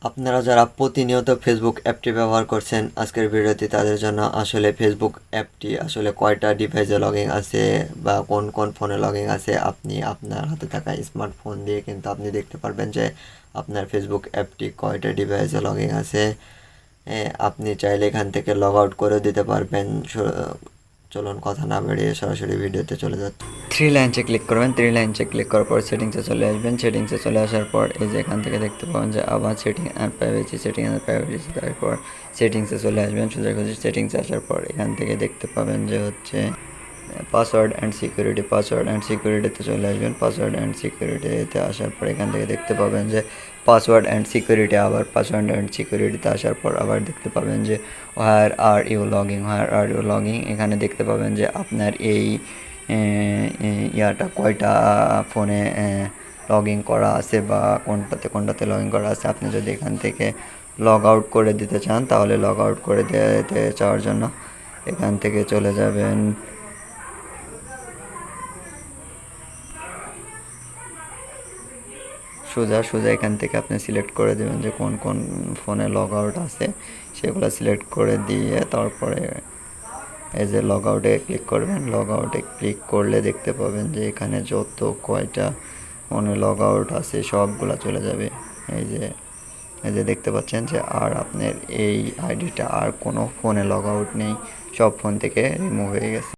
আপনারা যারা প্রতিনিয়ত ফেসবুক অ্যাপটি ব্যবহার করছেন আজকের ভিডিওতে তাদের জন্য আসলে ফেসবুক অ্যাপটি আসলে কয়টা ডিভাইসে লগইন আছে বা কোন কোন ফোনে লগইন আছে আপনি আপনার হাতে থাকা স্মার্টফোন দিয়ে কিন্তু আপনি দেখতে পারবেন যে আপনার ফেসবুক অ্যাপটি কয়টা ডিভাইসে লগইন আছে। আপনি চাইলে এখান থেকে লগ আউট করে দিতে পারবেন। চলুন কথা না বাড়িয়ে সরাসরি ভিডিওতে চলে যাচ্ছে। থ্রি লাইনসে ক্লিক করবেন। থ্রি লাইনসে ক্লিক করার পর সেটিংসে চলে আসবেন। সেটিংসে চলে আসার পর এই যে এখান থেকে দেখতে পাবেন যে আবার setting and privacy, setting and privacy, তারপর সেটিংসে চলে আসবেন। সোজাসুজি সেটিংসে আসার পর এখান থেকে দেখতে পাবেন যে হচ্ছে password and security. Password and সিকিউরিটিতে চলে আসবেন। পাসওয়ার্ড অ্যান্ড সিকিউরিটিতে আসার পর এখান থেকে দেখতে পাবেন যে পাসওয়ার্ড অ্যান্ড সিকিউরিটি, আবার পাসওয়ার্ড অ্যান্ড সিকিউরিটিতে আসার পর আবার দেখতে পাবেন যে where are you logging, where are you logging. এখানে দেখতে পাবেন যে আপনার এই কয়টা ফোনে লগ ইন করা আছে বা কোনটাতে কোনটাতে লগ ইন করা আছে। আপনি যদি এখান থেকে লগ আউট করে দিতে চান তাহলে লগ আউট করে দিতে চাওয়ার জন্য এখান থেকে চলে যাবেন সোজা সোজা এখান থেকে আপনি সিলেক্ট করে দেবেন যে কোন কোন ফোনে লগ আউট আছে, সেগুলো সিলেক্ট করে দিয়ে তারপরে এই যে লগ আউটে ক্লিক করবেন। লগ আউটে ক্লিক করলে দেখতে পাবেন যে এখানে যত কয়টা ফোনে লগ আউট আছে সবগুলা চলে যাবে। এই যে দেখতে পাচ্ছেন যে আর আপনার এই আইডিটা আর কোনো ফোনে লগ আউট নেই, সব ফোন থেকে রিমুভ হয়ে গেছে।